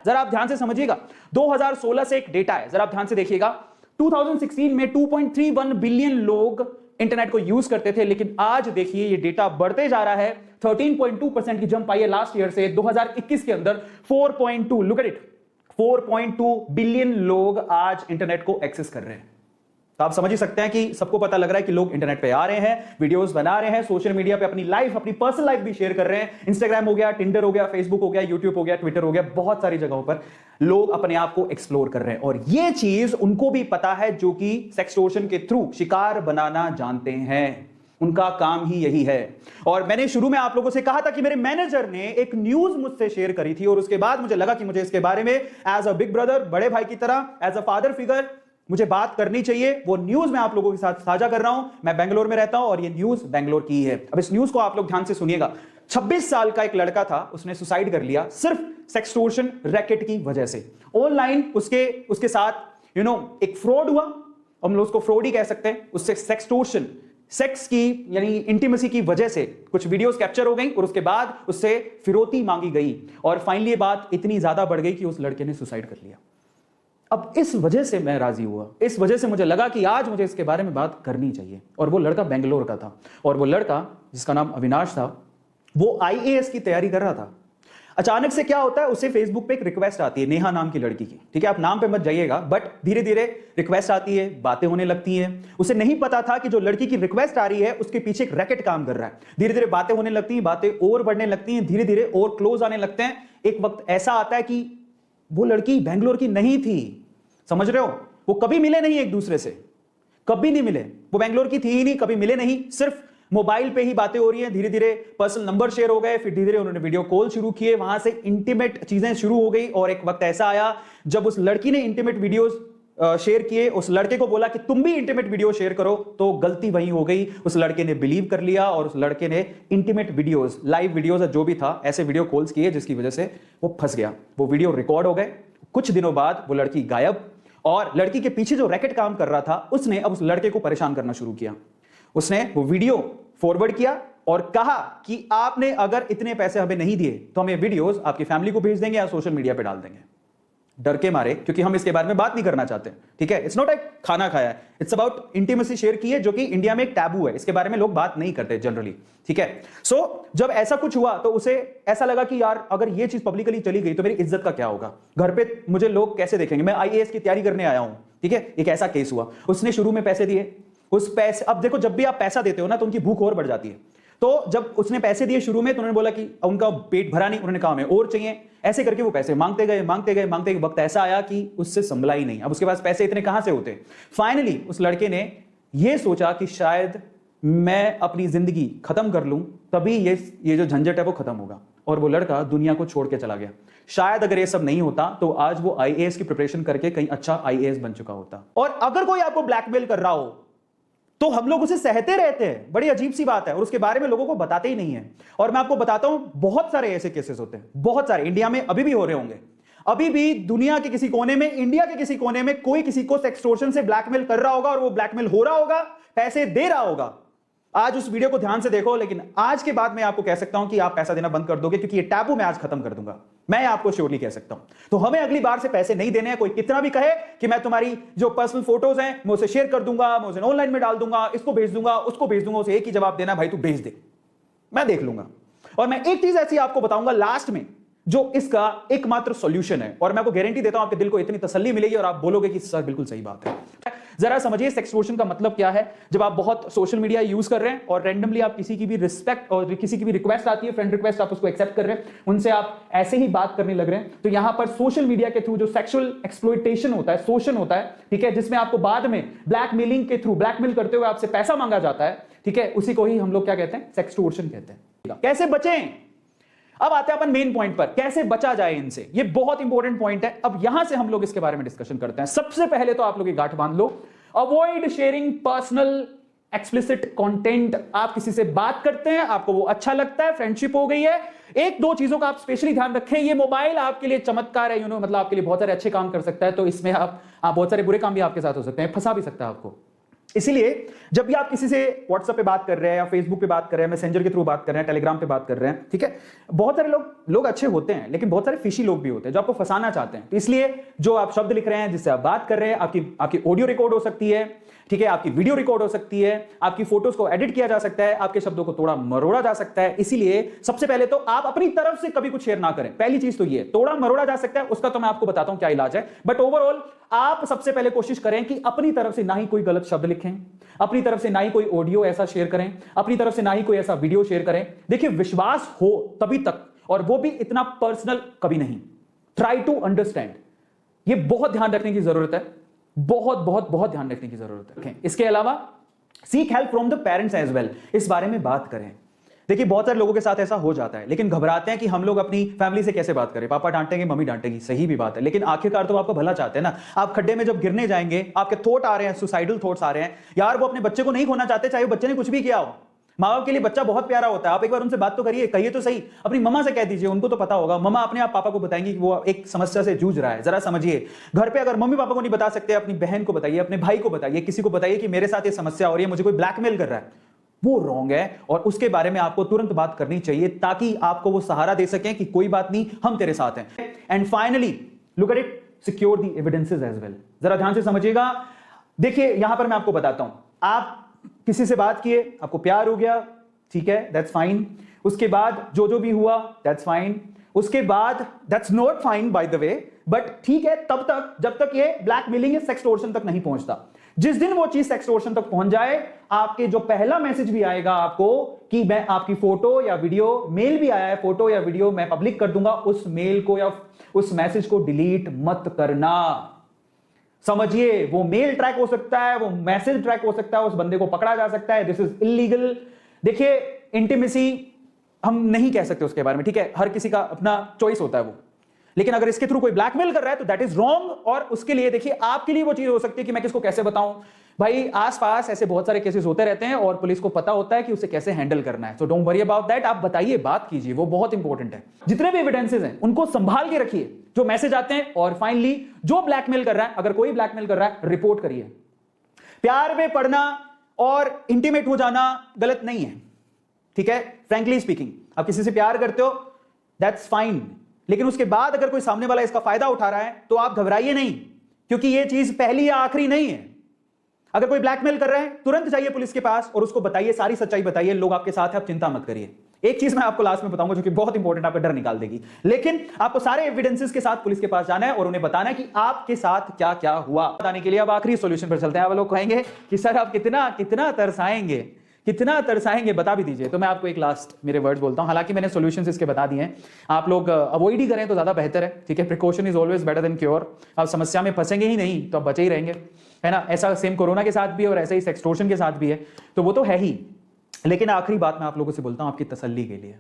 जरा आप ध्यान से समझिएगा, 2016 से एक डेटा है, जरा आप ध्यान से देखिएगा। 2016 में 2.31 बिलियन लोग इंटरनेट को यूज करते थे, लेकिन आज देखिए ये डेटा बढ़ते जा रहा है। 13.2% की जंप आई है लास्ट ईयर से 2021 के अंदर 4.2, लुक एट इट, 4.2 बिलियन लोग आज इंटरनेट को एक्सेस कर रहे हैं। तो आप समझ ही सकते हैं कि सबको पता लग रहा है कि लोग इंटरनेट पे आ रहे हैं, वीडियोस बना रहे हैं, सोशल मीडिया पे अपनी लाइफ, अपनी पर्सनल लाइफ भी शेयर कर रहे हैं। इंस्टाग्राम हो गया, टिंडर हो गया, फेसबुक हो गया, यूट्यूब हो गया, ट्विटर हो गया, बहुत सारी जगहों पर लोग अपने आप को एक्सप्लोर कर रहे हैं। और ये चीज उनको भी पता है जो कि सेक्सटोर्शन के थ्रू शिकार बनाना जानते हैं, उनका काम ही यही है। और मैंने शुरू में आप लोगों से कहा था कि मेरे मैनेजर ने एक न्यूज मुझसे शेयर करी थी और उसके बाद मुझे लगा कि मुझे इसके बारे में एज अ बिग ब्रदर, बड़े भाई की तरह, एज अ फादर फिगर मुझे बात करनी चाहिए। वो न्यूज मैं आप लोगों के साथ साझा कर रहा हूं। मैं बेंगलोर में रहता हूं और ये न्यूज बेंगलोर की है। अब इस न्यूज को आप लोग ध्यान से सुनिएगा। 26 साल का एक लड़का था, उसने सुसाइड कर लिया सिर्फ सेक्सटोर्शन रैकेट की वजह से। ऑनलाइन उसके साथ एक फ्रॉड हुआ, हम लोग उसको फ्रॉड ही कह सकते हैं। उससे सेक्सटोर्शन, सेक्स की यानी इंटीमेसी की वजह से कुछ वीडियोस कैप्चर हो गई और उसके बाद उससे फिरौती मांगी गई और फाइनली बात इतनी ज्यादा बढ़ गई कि उस लड़के ने सुसाइड कर लिया। अब इस वजह से मैं राजी हुआ, इस वजह से मुझे लगा कि आज मुझे इसके बारे में बात करनी चाहिए। और वो लड़का बेंगलोर का था और वो लड़का जिसका नाम अविनाश था, वो आईएएस की तैयारी कर रहा था। अचानक से क्या होता है, उसे फेसबुक पे एक रिक्वेस्ट आती है नेहा नाम की लड़की की, ठीक है, आप नाम पे मत जाइएगा, बट धीरे धीरे रिक्वेस्ट आती है, बातें होने लगती हैं। उसे नहीं पता था कि जो लड़की की रिक्वेस्ट आ रही है उसके पीछे एक रैकेट काम कर रहा है। धीरे धीरे बातें होने लगती हैं, बातें और बढ़ने लगती हैं, धीरे धीरे और क्लोज आने लगते हैं। एक वक्त ऐसा आता है कि वो लड़की बेंगलोर की नहीं थी, समझ रहे हो, वो कभी मिले नहीं एक दूसरे से, कभी नहीं मिले, वो बेंगलोर की थी ही नहीं, कभी मिले नहीं, सिर्फ मोबाइल पे ही बातें हो रही हैं। धीरे धीरे पर्सनल नंबर शेयर हो गए, फिर धीरे धीरे उन्होंने वीडियो कॉल शुरू किए, वहां से इंटीमेट चीजें शुरू हो गई। और एक वक्त ऐसा आया जब उस लड़की ने इंटीमेट वीडियोस शेयर किए, उस लड़के को बोला कि तुम भी इंटीमेट वीडियो शेयर करो, तो गलती वही हो गई, उस लड़के ने बिलीव कर लिया और उस लड़के ने इंटीमेट वीडियोस, लाइव वीडियोस जो भी था, ऐसे वीडियो कॉल्स किए जिसकी वजह से वो फंस गया। वो वीडियो रिकॉर्ड हो गए। कुछ दिनों बाद वो लड़की गायब और लड़की के पीछे जो रैकेट काम कर रहा था उसने अब उस लड़के को परेशान करना शुरू किया। उसने वो वीडियो फॉरवर्ड किया और कहा कि आपने अगर इतने पैसे हमें नहीं दिए तो हम ये वीडियोस आपकी फैमिली को भेज देंगे या सोशल मीडिया पे डाल देंगे। डर के मारे, क्योंकि हम इसके बारे में बात नहीं करना चाहते, ठीक है, इट्स नॉट एक खाना खाया है, इट्स अबाउट इंटीमेसी शेयर की है, जो कि इंडिया में एक टैबू है, इसके बारे में लोग बात नहीं करते जनरली, ठीक है। सो जब ऐसा कुछ हुआ तो उसे ऐसा लगा कि यार अगर ये चीज पब्लिकली चली गई तो मेरी इज्जत का क्या होगा, घर पे मुझे लोग कैसे देखेंगे, मैं आईएएस की तैयारी करने आया हूं, ठीक है। एक ऐसा केस हुआ, उसने शुरू में पैसे दिए, उस पैसे, अब देखो जब भी आप पैसा देते हो ना तो उनकी भूख और बढ़ जाती है। तो जब उसने पैसे दिए शुरू में तो उन्होंने बोला कि उनका पेट भरा नहीं, उन्होंने कहा हमें और चाहिए, ऐसे करके वो पैसे मांगते गए मांगते गए मांगते गए। वक्त ऐसा आया कि उससे संभला ही नहीं, अब उसके पास पैसे इतने कहां से होते। फाइनली उस लड़के ने यह सोचा कि शायद मैं अपनी जिंदगी खत्म कर लूं, तभी ये जो झंझट है वो खत्म होगा, और वो लड़का दुनिया को छोड़ के चला गया। शायद अगर ये सब नहीं होता तो आज वो आईएएस की प्रिपरेशन करके कहीं अच्छा आईएएस बन चुका होता। और अगर कोई आपको ब्लैकमेल कर रहा हो तो हम लोग उसे सहते रहते हैं, बड़ी अजीब सी बात है, और उसके बारे में लोगों को बताते ही नहीं है। और मैं आपको बताता हूं, बहुत सारे ऐसे केसेस होते हैं, बहुत सारे, इंडिया में अभी भी हो रहे होंगे। अभी भी दुनिया के किसी कोने में, इंडिया के किसी कोने में कोई किसी को सेक्सटोर्शन से ब्लैकमेल कर रहा होगा और वो ब्लैकमेल हो रहा होगा, पैसे दे रहा होगा। आज उस वीडियो को ध्यान से देखो, लेकिन आज के बाद मैं आपको कह सकता हूं कि आप पैसा देना बंद कर दोगे, क्योंकि ये टैबू मैं आज खत्म कर दूंगा, मैं आपको श्योरली कह सकता हूं। तो हमें अगली बार से पैसे नहीं देने हैं। कोई कितना भी कहे कि मैं तुम्हारी जो पर्सनल फोटोज हैं मैं उसे शेयर कर दूंगा, मैं उसे ऑनलाइन में डाल दूंगा, इसको भेज दूंगा, उसको भेज दूंगा, उसे एक ही जवाब देना, भाई तू भेज दे, मैं देख लूंगा। और मैं एक चीज ऐसी आपको बताऊंगा लास्ट में जो इसका एकमात्र सॉल्यूशन है, और मैं आपको गारंटी देता हूं आपके दिल को इतनी तसल्ली मिलेगी और आप बोलोगे कि सर बिल्कुल सही बात है। जरा समझिए सेक्सटोर्शन का मतलब क्या है। जब आप बहुत सोशल मीडिया यूज कर रहे हैं और रैंडमली आप किसी की भी रिस्पेक्ट और किसी की भी रिक्वेस्ट आती है, फ्रेंड रिक्वेस्ट, आप उसको एक्सेप्ट कर रहे हैं, उनसे आप ऐसे ही बात करने लग रहे हैं, तो यहां पर सोशल मीडिया के थ्रू जो सेक्सुअल एक्सप्लॉयटेशन होता है, शोषण होता है, ठीक है, जिसमें आपको बाद में ब्लैकमेलिंग के थ्रू, ब्लैकमेल करते हुए आपसे पैसा मांगा जाता है, ठीक है, उसी को ही हम लोग क्या कहते हैं, सेक्सटोर्शन कहते हैं। कैसे बचें, अब आते हैं अपन मेन पॉइंट पर, कैसे बचा जाए इनसे। ये बहुत इंपॉर्टेंट पॉइंट है। अब यहां से हम लोग इसके बारे में डिस्कशन करते हैं। सबसे पहले तो आप लोग ये गांठ बांध लो, avoid sharing personal explicit content. आप किसी से बात करते हैं, आपको वो अच्छा लगता है, फ्रेंडशिप हो गई है, एक दो चीजों का आप स्पेशली ध्यान रखें। ये मोबाइल आपके लिए चमत्कार है, मतलब आपके लिए बहुत सारे अच्छे काम कर सकता है, तो इसमें आप बहुत सारे बुरे काम भी आपके साथ हो सकते हैं, फंसा भी सकता है आपको। इसीलिए जब भी आप किसी से व्हाट्सएप पे बात कर रहे हैं या फेसबुक पे बात कर रहे हैं, मैसेंजर के थ्रू बात कर रहे हैं, टेलीग्राम पे बात कर रहे हैं, ठीक है, बहुत सारे लोग अच्छे होते हैं, लेकिन बहुत सारे फिशी लोग भी होते हैं जो आपको फंसाना चाहते हैं। तो इसलिए जो आप शब्द लिख रहे हैं, जिससे आप बात कर रहे हैं, आपकी ऑडियो रिकॉर्ड हो सकती है, ठीक है, आपकी वीडियो रिकॉर्ड हो सकती है, आपकी फोटोज को एडिट किया जा सकता है, आपके शब्दों को तोड़ा मरोड़ा जा सकता है। इसीलिए सबसे पहले तो आप अपनी तरफ से कभी कुछ शेयर ना करें। पहली चीज तो ये, तोड़ा मरोड़ा जा सकता है, उसका तो मैं आपको बताता हूं क्या इलाज है, बट ओवरऑल आप सबसे पहले कोशिश करें कि अपनी तरफ से ना ही कोई गलत शब्द लिखें, अपनी तरफ से ना ही कोई ऑडियो ऐसा शेयर करें, अपनी तरफ से ना ही कोई ऐसा वीडियो शेयर करें। देखिए, विश्वास हो तभी तक, और वो भी इतना पर्सनल कभी नहीं। ट्राई टू अंडरस्टैंड, ये बहुत ध्यान रखने की जरूरत है, बहुत बहुत बहुत ध्यान रखने की जरूरत है। इसके अलावा seek help from the parents as well, इस बारे में बात करें। देखिए, बहुत सारे लोगों के साथ ऐसा हो जाता है, लेकिन घबराते हैं कि हम लोग अपनी फैमिली से कैसे बात करें, पापा डांटेंगे, मम्मी डांटेगी, सही भी बात है, लेकिन आखिरकार तो आपका भला चाहते हैं ना। आप खड्डे में जब गिरने जाएंगे, आपके थॉट आ रहे हैं, सुसाइडल थॉट्स आ रहे हैं, यार वो अपने बच्चे को नहीं खोना चाहते, चाहे वो बच्चे ने कुछ भी किया हो। माँ बाप के लिए बच्चा बहुत प्यारा होता है, आप एक बार उनसे बात तो करिए, कहिए तो सही, अपनी मम्मा से कह दीजिए, उनको तो पता होगा, मम्मा अपने आप पापा को बताएंगी कि वो एक समस्या से जूझ रहा है, जरा समझिए। घर पे अगर मम्मी पापा को नहीं बता सकते, अपनी बहन को बताइए, अपने भाई को बताइए, किसी को बताइए कि मेरे साथ ये समस्या हो रही है, मुझे कोई ब्लैकमेल कर रहा है, वो रॉन्ग है, और उसके बारे में आपको तुरंत बात करनी चाहिए, ताकि आपको वो सहारा दे सकें कि कोई बात नहीं, हम तेरे साथ हैं। And finally look at it, secure the evidences as well. जरा ध्यान से समझिएगा। देखिए, यहां पर मैं आपको बताता हूं, आप किसी से बात किए, आपको प्यार हो गया, ठीक है, दैट्स फाइन। उसके बाद जो भी हुआ, दैट्स फाइन। उसके बाद that's not fine by the way, but ठीक है तब तक जब तक ये ब्लैकमेलिंग या सेक्सटोर्शन तक नहीं पहुंचता। जिस दिन वो चीज सेक्सटोर्शन तक पहुंच जाए, आपके जो पहला मैसेज भी आएगा आपको कि मैं आपकी फोटो या वीडियो, मेल भी आया है, फोटो या वीडियो मैं पब्लिक कर दूंगा, उस मेल को या उस मैसेज को डिलीट मत करना। समझिए, वो मेल ट्रैक हो सकता है, वो मैसेज ट्रैक हो सकता है, उस बंदे को पकड़ा जा सकता है, दिस इज इलीगल। देखिए, इंटीमेसी हम नहीं कह सकते उसके बारे में, ठीक है, हर किसी का अपना चॉइस होता है वो, लेकिन अगर इसके थ्रू कोई ब्लैकमेल कर रहा है तो दैट इज रॉन्ग। और उसके लिए देखिए, आपके लिए वो चीज हो सकती है कि मैं किसको कैसे बताऊं। भाई, आसपास ऐसे बहुत सारे केसेस होते रहते हैं और पुलिस को पता होता है कि उसे कैसे हैंडल करना है, so don't worry about that. आप बताइए, बात कीजिए, वो बहुत इंपॉर्टेंट है। जितने भी एविडेंसेस हैं उनको संभाल के रखिए, जो मैसेज आते हैं, और फाइनली जो ब्लैकमेल कर रहा है, अगर कोई ब्लैकमेल कर रहा है, रिपोर्ट करिए। प्यार में पड़ना और इंटीमेट हो जाना गलत नहीं है, ठीक है, फ्रैंकली स्पीकिंग। आप किसी से प्यार करते हो, दैट्स फाइन, लेकिन उसके बाद अगर कोई सामने वाला इसका फायदा उठा रहा है तो आप घबराइए नहीं, क्योंकि ये चीज पहली या आखिरी नहीं है। अगर कोई ब्लैकमेल कर रहा है, तुरंत जाइए पुलिस के पास और उसको बताइए, सारी सच्चाई बताइए, लोग आपके साथ हैं, आप चिंता मत करिए। एक चीज मैं आपको लास्ट में बताऊंगा जो कि बहुत इंपॉर्टेंट, आपका डर निकाल देगी, लेकिन आपको सारे एविडेंसेस के साथ पुलिस के पास जाना है और उन्हें बताना है कि आपके साथ क्या क्या हुआ। बताने के लिए अब आखिरी सॉल्यूशन पर चलते हैं। आप लोग कहेंगे कि सर आप कितना कितना तरसाएंगे, कितना तरसाएंगे, बता भी दीजिए। तो मैं आपको एक लास्ट मेरे वर्ड्स बोलता हूं, हालांकि मैंने सॉल्यूशंस इसके बता दिए हैं, आप लोग अवॉइड ही करें तो ज्यादा बेहतर है, ठीक है। Precaution is always better than cure. आप समस्या में फंसेंगे ही नहीं तो आप बचे ही रहेंगे, है ना। ऐसा सेम कोरोना के साथ भी है और ऐसा ही सेक्सटोर्शन के साथ भी है, तो वो तो है ही। लेकिन आखिरी बात मैं आप लोगों से बोलता हूं, आपकी तसल्ली के लिए,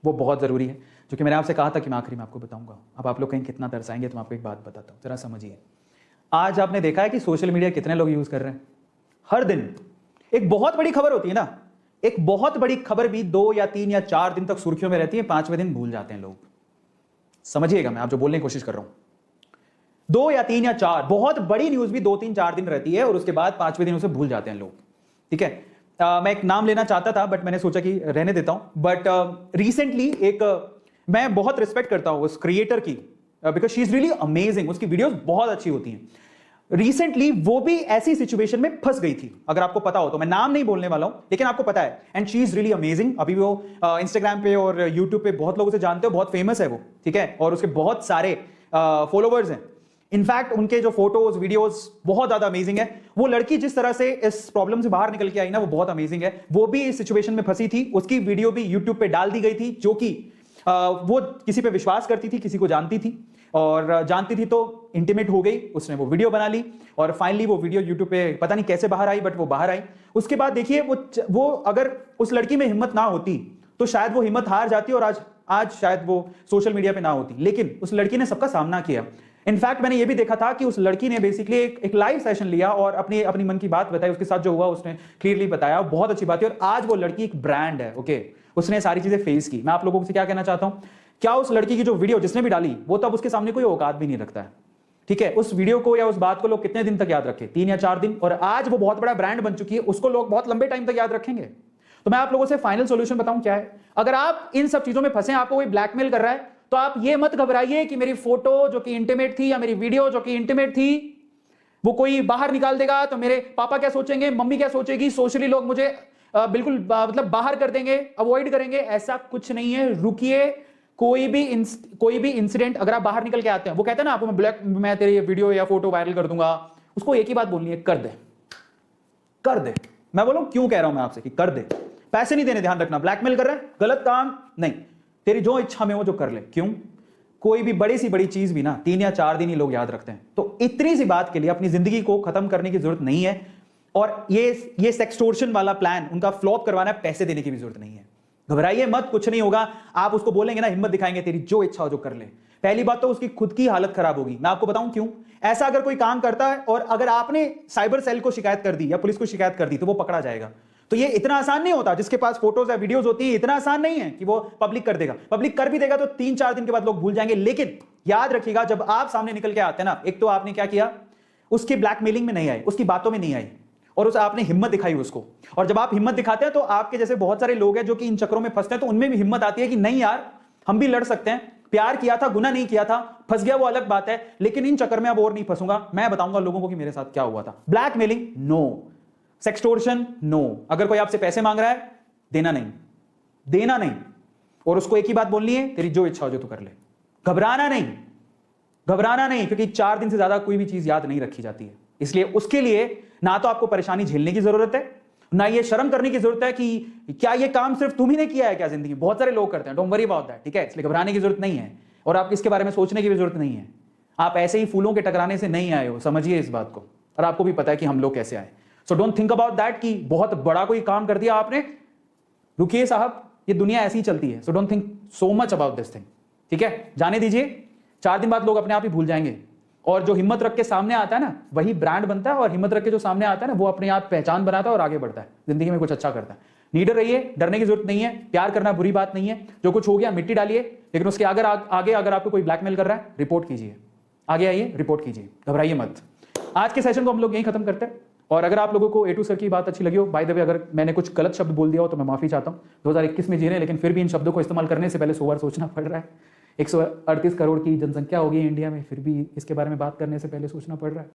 वो बहुत जरूरी है, जो कि मैंने आपसे कहा था कि मैं आखिरी में आपको बताऊंगा। अब आप लोग कहीं कितना तरसाएंगे तो मैं आपको एक बात बताता हूं, जरा समझिए। आज आपने देखा है कि सोशल मीडिया कितने लोग यूज कर रहे हैं। हर दिन एक बहुत बड़ी खबर होती है ना, एक बहुत बड़ी खबर भी 2 या 3 या 4 दिन तक सुर्खियों में रहती है, 5वें दिन भूल जाते हैं लोग। समझिएगा मैं आप जो बोलने की कोशिश कर रहा हूं, 2 या 3 या 4 बहुत बड़ी न्यूज भी 2, 3, 4 दिन रहती है और उसके बाद 5वें दिन उसे भूल जाते हैं लोग, ठीक है। मैं एक नाम लेना चाहता था बट मैंने सोचा कि रहने देता हूं। बट रिसेंटली मैं बहुत रिस्पेक्ट करता हूं उस क्रिएटर की, because she is really amazing, उसकी वीडियोस बहुत अच्छी होती हैं। रिसेंटली वो भी ऐसी सिचुएशन में फंस गई थी, अगर आपको पता हो तो, मैं नाम नहीं बोलने वाला हूं लेकिन आपको पता है, and she is really amazing. अभी वो इंस्टाग्राम पे और यूट्यूब पे बहुत लोग उसे जानते हो, बहुत फेमस है वो, ठीक है, और उसके बहुत सारे फॉलोवर्स हैं। इनफैक्ट उनके जो फोटोज वीडियोस बहुत ज्यादा अमेजिंग है। वो लड़की जिस तरह से इस प्रॉब्लम से बाहर निकल के आई ना, वो बहुत अमेजिंग है। वो भी इस सिचुएशन में फंसी थी, उसकी वीडियो भी यूट्यूब पे डाल दी गई थी, जो कि वो किसी पे विश्वास करती थी, किसी को जानती थी, और जानती थी तो इंटीमेट हो गई, उसने वो वीडियो बना ली और फाइनली वो वीडियो यूट्यूब पे पता नहीं कैसे बाहर आई, बट वो बाहर आई। उसके बाद देखिए वो अगर उस लड़की में हिम्मत ना होती तो शायद वो हिम्मत हार जाती और आज शायद वो सोशल मीडिया पे ना होती, लेकिन उस लड़की ने सबका सामना किया। इनफैक्ट मैंने ये भी देखा था कि उस लड़की ने बेसिकली एक लाइव सेशन लिया और अपनी मन की बात बताई, उसके साथ जो हुआ उसने क्लियरली बताया, बहुत अच्छी बात है। और आज वो लड़की एक ब्रांड है, ओके, उसने सारी चीजें फेस की। मैं आप लोगों से क्या कहना चाहता हूं, क्या उस लड़की की जो वीडियो जिसने भी डाली, वो तब उसके सामने कोई औकात भी नहीं रखता है, ठीक है, उस वीडियो को या उस बात को लोग कितने दिन तक याद रखे? 3 या 4 दिन। और आज वो बहुत बड़ा ब्रांड बन चुकी है, उसको लोग बहुत लंबे टाइम तक याद रखेंगे। तो मैं आप लोगों से फाइनल सॉल्यूशन बताऊं क्या है। अगर आप इन सब चीजों में फंसे, आपको कोई ब्लैकमेल कर रहा है, तो आप ये मत घबराइए कि मेरी फोटो जो कि इंटीमेट थी या मेरी वीडियो जो कि इंटीमेट थी वो कोई बाहर निकाल देगा तो मेरे पापा क्या सोचेंगे, मम्मी क्या सोचेगी, सोशली लोग मुझे बिल्कुल मतलब बाहर कर देंगे, अवॉइड करेंगे। ऐसा कुछ नहीं है, रुकिए। कोई भी इंसिडेंट अगर आप बाहर निकल के आते हैं, वो कहते हैं ना आपको मैं तेरी वीडियो या फोटो वायरल कर दूंगा, उसको एक ही बात बोलनी है, कर दे, कर दे। मैं बोलूं क्यों कह रहा हूं मैं आपसे कि कर दे। पैसे नहीं देने, ध्यान रखना। ब्लैकमेल कर रहा है, गलत काम नहीं, तेरी जो इच्छा में हो जो कर ले। क्यों? कोई भी बड़ी सी बड़ी चीज भी ना 3 या 4 दिन ही लोग याद रखते हैं। तो इतनी सी बात के लिए अपनी जिंदगी को खत्म करने की जरूरत नहीं है। और ये सेक्सटोर्शन वाला प्लान उनका फ्लॉप करवाना है, पैसे देने की भी जरूरत नहीं है। घबराइए मत, कुछ नहीं होगा। आप उसको बोलेंगे ना, हिम्मत दिखाएंगे, तेरी जो इच्छा हो जो कर ले। पहली बात तो उसकी खुद की हालत खराब होगी। मैं आपको बताऊं क्यों। ऐसा अगर कोई काम करता है और अगर आपने साइबर सेल को शिकायत कर दी या पुलिस को शिकायत कर दी तो वो पकड़ा जाएगा। तो ये इतना आसान नहीं होता। जिसके पास फोटोज या वीडियोज होती है, इतना आसान नहीं है कि वो पब्लिक कर देगा। पब्लिक कर भी देगा तो 3-4 दिन के बाद लोग भूल जाएंगे। लेकिन याद रखिएगा, जब आप सामने निकल के आते हैं ना, एक तो आपने क्या किया, उसकी ब्लैकमेलिंग में नहीं आए, उसकी बातों में नहीं आई, और उस आपने हिम्मत दिखाई उसको। और जब आप हिम्मत दिखाते हैं तो आपके जैसे बहुत सारे लोग हैं जो कि इन चक्रों में फंसते हैं, तो उनमें भी हिम्मत आती है कि नहीं यार, हम भी लड़ सकते हैं। प्यार किया था, गुनाह नहीं किया था, फंस गया वो अलग बात है, लेकिन इन चक्कर में अब और नहीं फंसूंगा। मैं बताऊंगा लोगों को कि मेरे साथ क्या हुआ था। Blackmailing no, sextortion no. अगर कोई आपसे पैसे मांग रहा है, देना नहीं, देना नहीं। और उसको एक ही बात बोलनी है, तेरी जो इच्छा हो जो तू कर ले। घबराना नहीं, घबराना नहीं, क्योंकि 4 दिन से ज्यादा कोई भी चीज याद नहीं रखी जाती है। इसलिए उसके लिए ना तो आपको परेशानी झेलने की जरूरत है, ना ये शर्म करने की जरूरत है कि क्या ये काम सिर्फ तुम ही ने किया है क्या जिंदगी में। बहुत सारे लोग करते हैं, डोंट वरी अबाउट दैट, ठीक है। इसलिए घबराने की जरूरत नहीं है और आप इसके बारे में सोचने की भी जरूरत नहीं है। आप ऐसे ही फूलों के टकराने से नहीं आए हो, समझिए इस बात को। और आपको भी पता है कि हम लोग कैसे आए। So don't think about that कि बहुत बड़ा कोई काम कर दिया आपने। रुकिए साहब, ये दुनिया ऐसी ही चलती है। So don't think so much about this thing, ठीक है। जाने दीजिए, 4 दिन बाद लोग अपने आप ही भूल जाएंगे। और जो हिम्मत रख के सामने आता है ना, वही ब्रांड बनता है। और हिम्मत रख के जो सामने आता है ना, वो अपने आप पहचान बनाता है और आगे बढ़ता है, जिंदगी में कुछ अच्छा करता है। नीडर रहिए, डरने की जरूरत नहीं है। प्यार करना बुरी बात नहीं है। जो कुछ हो गया मिट्टी डालिए, लेकिन उसके आगे अगर आपको कोई ब्लैकमेल कर रहा है, रिपोर्ट कीजिए। आगे आइए, रिपोर्ट कीजिए, घबराइए मत। आज के सेशन को हम लोग यहीं खत्म करते हैं। और अगर आप लोगों को A to सर की बात अच्छी लगी हो, बाय द वे अगर मैंने कुछ गलत शब्द बोल दिया हो तो मैं माफी चाहता हूँ। 2021 में जी रहे हैं, लेकिन फिर भी इन शब्दों को इस्तेमाल करने से पहले 100 बार सोचना पड़ रहा है। 138 करोड़ की जनसंख्या होगी इंडिया में, फिर भी इसके बारे में बात करने से पहले सोचना पड़ रहा है।